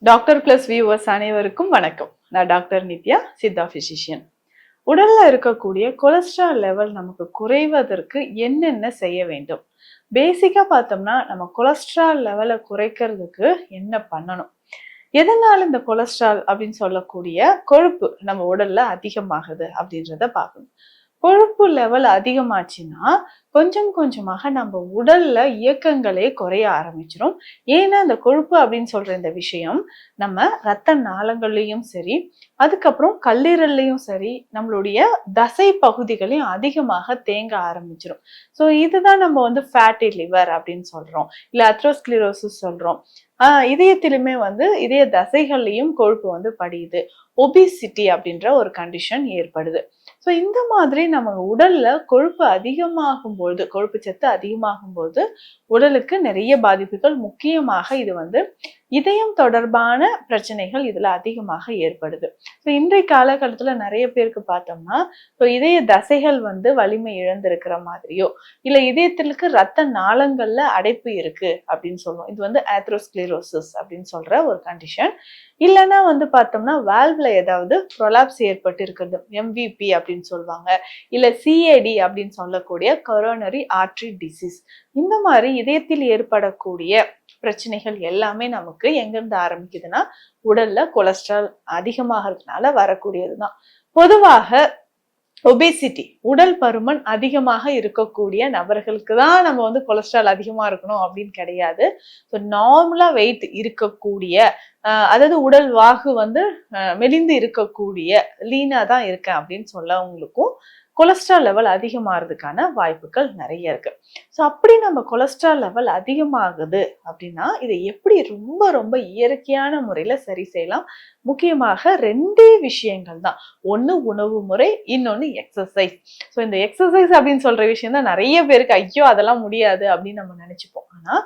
Doctor plus viewers அனைவருக்கும் வணக்கம். நான் டாக்டர் நித்யா, சித்தா பிசிஷியன். உடல்ல இருக்கக்கூடிய கொலஸ்ட்ரால் லெவல் நமக்கு குறைவதற்கு என்னென்ன செய்ய வேண்டும்? பேசிக்கா பார்த்தோம்னா நம்ம கொலஸ்ட்ரால் லெவலை குறைக்கிறதுக்கு என்ன பண்ணணும்? எதனால இந்த கொலஸ்ட்ரால் அப்படின்னு சொல்லக்கூடிய கொழுப்பு நம்ம உடல்ல அதிகமாகுது அப்படின்றத பார்க்கணும். கொழுப்பு லெவல் அதிகமாச்சுன்னா கொஞ்சம் கொஞ்சமாக நம்ம உடல்ல இயக்கங்களே குறைய ஆரம்பிச்சிடும். ஏன்னா இந்த கொழுப்பு அப்படின்னு சொல்ற இந்த விஷயம் நம்ம ரத்த நாளங்கள்லயும் சரி, அதுக்கப்புறம் கல்லீரல்லையும் சரி, நம்மளுடைய தசை பகுதிகளையும் அதிகமாக தேங்க ஆரம்பிச்சிடும். ஸோ இதுதான் நம்ம வந்து ஃபேட்டி லிவர் அப்படின்னு சொல்றோம், இல்ல அத்ரோஸ்க்ளிரோசிஸ் சொல்றோம். இதயத்திலுமே வந்து இதய தசைகள்லையும் கொழுப்பு வந்து படியுது. ஒபிசிட்டி அப்படின்ற ஒரு கண்டிஷன் ஏற்படுது. ஸோ இந்த மாதிரி நம்ம உடல்ல கொழுப்பு அதிகமாகும் பொழுது, கொழுப்பு சத்து அதிகமாகும் போது உடலுக்கு நிறைய பாதிப்புகள், முக்கியமாக இது வந்து இதயம் தொடர்பான பிரச்சனைகள் இதுல அதிகமாக ஏற்படுது. ஸோ இன்றைய காலகட்டத்துல நிறைய பேருக்கு பார்த்தோம்னா இப்போ இதய தசைகள் வந்து வலிமை இழந்திருக்கிற மாதிரியோ, இல்ல இதயத்திற்கு ரத்த நாளங்கள்ல அடைப்பு இருக்கு அப்படின்னு சொல்லுவோம். இது வந்து ஆத்ரோஸ்க்ளிரோசிஸ் அப்படின்னு சொல்ற ஒரு கண்டிஷன். இல்லைன்னா வந்து பார்த்தோம்னா வால்வ்ல ஏதாவது ப்ரொலாப்ஸ் ஏற்பட்டு இருக்கிறது, எம்விபி அப்படின்னு சொல்லுவாங்க, இல்ல சிஏடி அப்படின்னு சொல்லக்கூடிய கொரோனரி ஆர்டரி டிசீஸ். இந்த மாதிரி இதயத்தில் ஏற்படக்கூடிய பிரச்சனைகள் எல்லாமே நமக்கு எங்கிருந்து ஆரம்பிக்குதுன்னா உடல்ல கொலஸ்ட்ரால் அதிகமாகிறதுனால வரக்கூடியதுதான். பொதுவாக ஒபேசிட்டி, உடல் பருமன் அதிகமாக இருக்கக்கூடிய நபர்களுக்கு தான் நம்ம வந்து கொலஸ்ட்ரால் அதிகமா இருக்கணும் அப்படின்னு கிடையாது. ஸோ நார்மலா வெயிட் இருக்கக்கூடிய, அதாவது உடல் வாகு வந்து மெலிந்து இருக்கக்கூடிய, லீனா தான் இருக்கேன் அப்படின்னு சொல்லவங்களுக்கும் கொலஸ்ட்ரால் லெவல் அதிகமாகிறதுக்கான வாய்ப்புகள் நிறைய இருக்கு. ஸோ அப்படி நம்ம கொலஸ்ட்ரால் லெவல் அதிகமாகுது அப்படின்னா இதை எப்படி ரொம்ப ரொம்ப இயற்கையான முறையில சரி செய்யலாம்? முக்கியமாக ரெண்டே விஷயங்கள் தான். ஒண்ணு உணவு முறை, இன்னொன்னு எக்ஸசைஸ். ஸோ இந்த எக்ஸசைஸ் அப்படின்னு சொல்ற விஷயம் தான் நிறைய பேருக்கு ஐயோ அதெல்லாம் முடியாது அப்படின்னு நம்ம நினைச்சுப்போம். ஆனா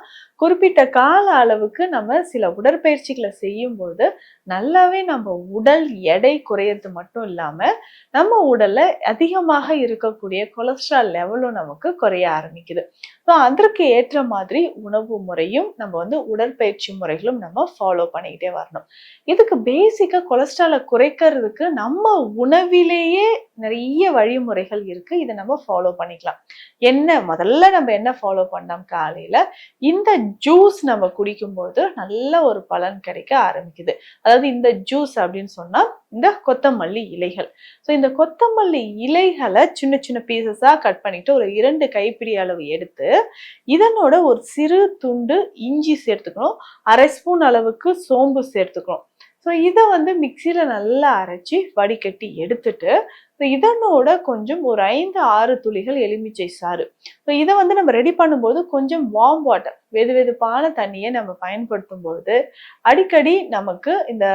குறிப்பிட்ட கால அளவுக்கு நம்ம சில உடற்பயிற்சிகளை செய்யும்போது நல்லாவே நம்ம உடல் எடை குறையறது மட்டும் இல்லாம நம்ம உடல்ல அதிகமாக இருக்கக்கூடிய கொலஸ்ட்ரால் லெவலும் நமக்கு குறைய ஆரம்பிக்குது. ஸோ அதற்கு ஏற்ற மாதிரி உணவு முறையும் நம்ம வந்து உடற்பயிற்சி முறைகளும் நம்ம ஃபாலோ பண்ணிக்கிட்டே வரணும். இதுக்கு பேசிக்கா கொலஸ்ட்ராலை குறைக்கிறதுக்கு நம்ம உணவிலேயே நிறைய வழிமுறைகள் இருக்கு. இதை நம்ம ஃபாலோ பண்ணிக்கலாம். என்ன முதல்ல நம்ம என்ன ஃபாலோ பண்ணோம்? காலையில இந்த ஜூஸ் நம்ம குடிக்கும்போது நல்ல ஒரு பலன் கிடைக்க ஆரம்பிக்குது. அதாவது இந்த ஜூஸ் அப்படின்னு சொன்னா இந்த கொத்தமல்லி இலைகள். ஸோ இந்த கொத்தமல்லி இலைகளை சின்ன சின்ன பீசஸா கட் பண்ணிட்டு ஒரு 2 கைப்பிடி அளவு எடுத்து இதனோட ஒரு சிறு துண்டு இஞ்சி சேர்த்துக்கணும், 1/2 ஸ்பூன் அளவுக்கு சோம்பு சேர்த்துக்கணும். ஸோ இதை வந்து மிக்சியில நல்லா அரைச்சி வடிகட்டி எடுத்துட்டு இதனோட கொஞ்சம் ஒரு 5-6 துளிகள் எலுமிச்சை சாறு. ஸோ இதை வந்து நம்ம ரெடி பண்ணும்போது கொஞ்சம் வார்ம் வாட்டர், வெது வெதுப்பான தண்ணியை நம்ம பயன்படுத்தும் பொழுது அடிக்கடி நமக்கு இந்த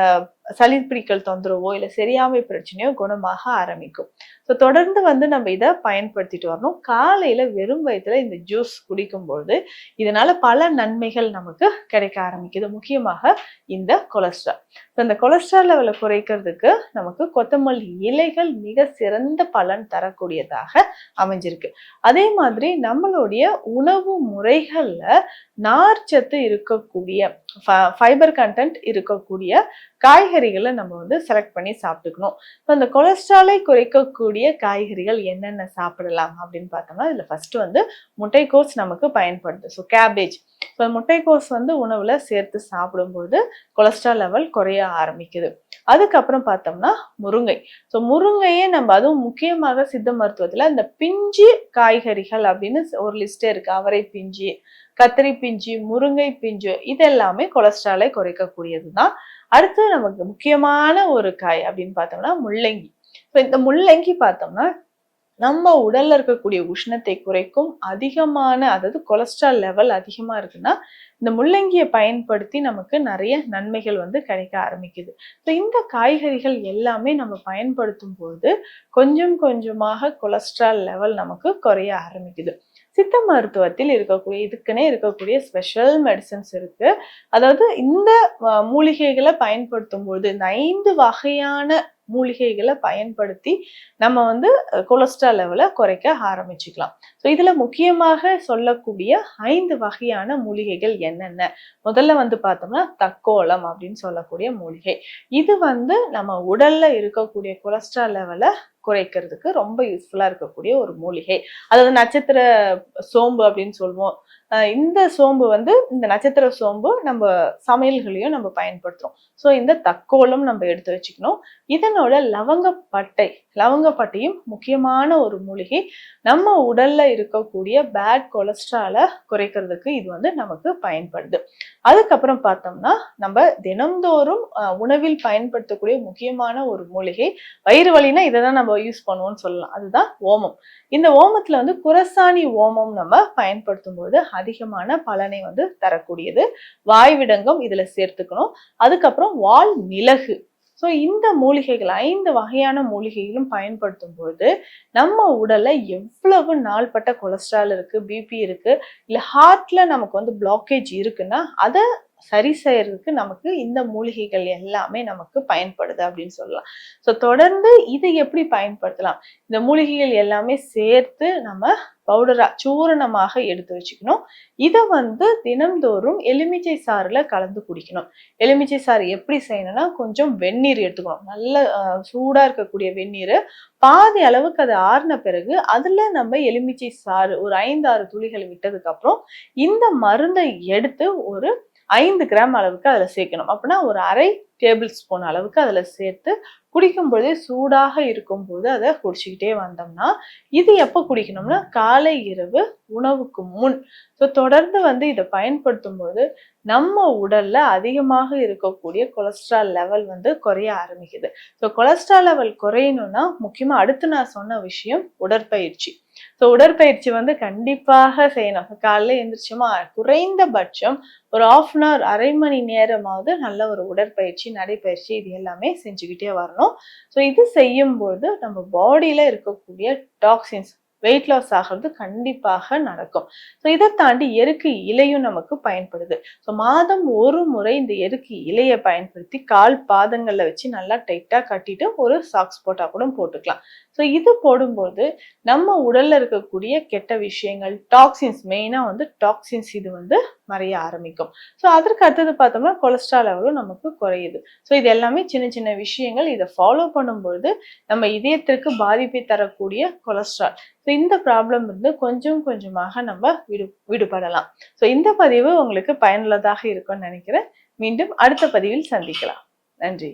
சளி பிடிக்கல் தொந்தரவோ இல்லை சரியாமை பிரச்சனையோ குணமாக ஆரம்பிக்கும். ஸோ தொடர்ந்து வந்து நம்ம இதை பயன்படுத்திட்டு வரணும். காலையில வெறும் வயிற்றுல இந்த ஜூஸ் குடிக்கும்பொழுது இதனால பல நன்மைகள் நமக்கு கிடைக்க ஆரம்பிக்குது. முக்கியமாக இந்த கொலஸ்ட்ரால். ஸோ இந்த கொலஸ்ட்ரால் லெவலை குறைக்கிறதுக்கு நமக்கு கொத்தமல்லி இலைகள் மிக சிறந்த பலன் தரக்கூடியதாக அமைஞ்சிருக்கு. அதே மாதிரி நம்மளுடைய உணவு முறைகள்ல நார்ச்சத்து இருக்கக்கூடிய, ஃபைபர் கண்டென்ட் இருக்கக்கூடிய காய்கறிகளை நம்ம வந்து செலக்ட் பண்ணி சாப்பிட்டுக்கணும். அந்த கொலஸ்ட்ராலை குறைக்கக்கூடிய காய்கறிகள் என்னென்ன சாப்பிடலாம் அப்படின்னு பார்த்தோம்னா இதுல ஃபர்ஸ்ட் வந்து முட்டைக்கோஸ் நமக்கு பயன்படுது. ஸோ கேபேஜ், ஸோ முட்டைக்கோஸ் வந்து உணவுல சேர்த்து சாப்பிடும்போது கொலஸ்ட்ரால் லெவல் குறைய ஆரம்பிக்குது. அதுக்கப்புறம் பார்த்தோம்னா முருங்கை. ஸோ முருங்கையே நம்ம அதுவும் முக்கியமாக சித்த மருத்துவத்துல இந்த பிஞ்சு காய்கறிகள் அப்படின்னு ஒரு லிஸ்டே இருக்கு. அவரை பிஞ்சு, கத்திரி பிஞ்சு, முருங்கை பிஞ்சு, இது எல்லாமே கொலஸ்ட்ராலை குறைக்கக்கூடியதுதான். அடுத்து நமக்கு முக்கியமான ஒரு காய் அப்படின்னு பார்த்தோம்னா முள்ளங்கி. ஸோ இந்த முள்ளங்கி பார்த்தோம்னா நம்ம உடல்ல இருக்கக்கூடிய உஷ்ணத்தை குறைக்கும். அதிகமான, அதாவது கொலஸ்ட்ரால் லெவல் அதிகமா இருக்குன்னா இந்த முள்ளங்கியை பயன்படுத்தி நமக்கு நிறைய நன்மைகள் வந்து கிடைக்க ஆரம்பிக்குது. ஸோ இந்த காய்கறிகள் எல்லாமே நம்ம பயன்படுத்தும் போது கொஞ்சம் கொஞ்சமாக கொலஸ்ட்ரால் லெவல் நமக்கு குறைய ஆரம்பிக்குது. சித்த மருத்துவத்தில் இருக்கக்கூடிய இதுக்குன்னே இருக்கக்கூடிய ஸ்பெஷல் மெடிசன்ஸ் இருக்கு. அதாவது இந்த மூலிகைகளை பயன்படுத்தும் போது இந்த 5 வகையான மூலிகைகளை பயன்படுத்தி நம்ம வந்து கொலஸ்ட்ரால் லெவலை குறைக்க ஆரம்பிச்சுக்கலாம். ஸோ இதுல முக்கியமாக சொல்லக்கூடிய 5 வகையான மூலிகைகள் என்னென்ன? முதல்ல வந்து பார்த்தோம்னா தக்கோலம் அப்படின்னு சொல்லக்கூடிய மூலிகை. இது வந்து நம்ம உடல்ல இருக்கக்கூடிய கொலஸ்ட்ரால் லெவலை குறைக்கிறதுக்கு ரொம்ப யூஸ்ஃபுல்லா இருக்கக்கூடிய ஒரு மூலிகை. அதாவது நட்சத்திர சோம்பு அப்படின்னு சொல்லுவோம். இந்த சோம்பு வந்து இந்த நட்சத்திர சோம்பு நம்ம சமையல்களையும் நம்ம பயன்படுத்துறோம். ஸோ இந்த தக்கோலம் நம்ம எடுத்து வச்சுக்கணும். இதனோட லவங்கப்பட்டையும் முக்கியமான ஒரு மூலிகை. நம்ம உடல்ல இருக்கக்கூடிய பேட் கொலஸ்ட்ராலை குறைக்கிறதுக்கு இது வந்து நமக்கு பயன்படுது. அதுக்கப்புறம் பார்த்தோம்னா நம்ம தினம்தோறும் உணவில் பயன்படுத்தக்கூடிய முக்கியமான ஒரு மூலிகை. வயிறு வலினா இதை தான் நம்ம யூஸ் பண்ணுவோம்னு சொல்லலாம். அதுதான் ஓமம். இந்த ஓமத்துல வந்து குரசாணி ஓமம் நம்ம பயன்படுத்தும் போது அதிகமான பலனை வந்து தரக்கூடியது. வாய்விடங்கம் இதுல சேர்த்துக்கணும். அதுக்கப்புறம் வால் மிளகு. ஸோ இந்த மூலிகைகள் 5 வகையான மூலிகைகளும் பயன்படுத்தும் பொழுது நம்ம உடல்ல எவ்வளவு நாள்பட்ட கொலஸ்ட்ரால் இருக்கு, பிபி இருக்கு, இல்ல ஹார்ட்ல நமக்கு வந்து பிளாக்கேஜ் இருக்குன்னா அதை சரி செய்யறதுக்கு நமக்கு இந்த மூலிகைகள் எல்லாமே நமக்கு பயன்படுது அப்படின்னு சொல்லலாம். ஸோ தொடர்ந்து இதை எப்படி பயன்படுத்தலாம்? இந்த மூலிகைகள் எல்லாமே சேர்த்து நம்ம பவுடரா சூரணமாக எடுத்து வச்சுக்கணும். இதை வந்து தினம்தோறும் எலுமிச்சை சாறுல கலந்து குடிக்கணும். எலுமிச்சை சாறு எப்படி செய்யணும்னா கொஞ்சம் வெந்நீர் எடுத்துக்கணும். நல்ல சூடா இருக்கக்கூடிய வெந்நீர் பாதி அளவுக்கு அது ஆறின பிறகு அதுல நம்ம எலுமிச்சை சாறு ஒரு 5-6 துளிகள் விட்டதுக்கு அப்புறம் இந்த மருந்தை எடுத்து ஒரு 5 கிராம் அளவுக்கு அதுல சேர்க்கணும். அப்படின்னா ஒரு 1/2 டேபிள் ஸ்பூன் அளவுக்கு அதுல சேர்த்து குடிக்கும் பொழுதே சூடாக இருக்கும் போது அதை குடிச்சுக்கிட்டே வந்தோம்னா, இது எப்போ குடிக்கணும்னா காலை இரவு உணவுக்கு முன். ஸோ தொடர்ந்து வந்து இதை பயன்படுத்தும் போது நம்ம உடல்ல அதிகமாக இருக்கக்கூடிய கொலஸ்ட்ரால் லெவல் வந்து குறைய ஆரம்பிக்குது. ஸோ கொலஸ்ட்ரால் லெவல் குறையணும்னா முக்கியமா அடுத்து நான் சொன்ன விஷயம் உடற்பயிற்சி. ஸோ உடற்பயிற்சி வந்து கண்டிப்பாக செய்யணும். காலையில எழுந்திரிச்சோமா குறைந்தபட்சம் ஒரு 1/2 அன் ஹவர் 1/2 மணி நேரமாவது நல்ல ஒரு உடற்பயிற்சி, நடைப்பயிற்சி இது எல்லாமே செஞ்சுக்கிட்டே வரணும். ஸோ இது செய்யும்போது நம்ம பாடியில இருக்கக்கூடிய டாக்ஸின்ஸ் வெயிட் லாஸ் ஆகிறது கண்டிப்பாக நடக்கும். ஸோ இதை தாண்டி எருக்கு இலையும் நமக்கு பயன்படுது. ஸோ மாதம் ஒரு முறை இந்த எருக்கு இலையை பயன்படுத்தி கால் பாதங்கள்ல வச்சு நல்லா டைட்டா கட்டிட்டு ஒரு சாக்ஸ் போட்டா கூட போட்டுக்கலாம். ஸோ இது போடும்போது நம்ம உடல்ல இருக்கக்கூடிய கெட்ட விஷயங்கள், டாக்ஸின்ஸ், மெயினா வந்து டாக்ஸின்ஸ் இது வந்து மறைய ஆரம்பிக்கும். ஸோ அதற்கு அடுத்தது பார்த்தோம்னா கொலஸ்ட்ரால் லெவலும் நமக்கு குறையுது. ஸோ இது எல்லாமே சின்ன சின்ன விஷயங்கள். இதை ஃபாலோ பண்ணும்பொழுது நம்ம இதயத்திற்கு பாதிப்பை தரக்கூடிய கொலஸ்ட்ரால், ஸோ இந்த ப்ராப்ளம் இருந்து கொஞ்சம் கொஞ்சமாக நம்ம விடுபடலாம். ஸோ இந்த பதிவு உங்களுக்கு பயனுள்ளதாக இருக்கும்னு நினைக்கிறேன். மீண்டும் அடுத்த பதிவில் சந்திக்கலாம். நன்றி.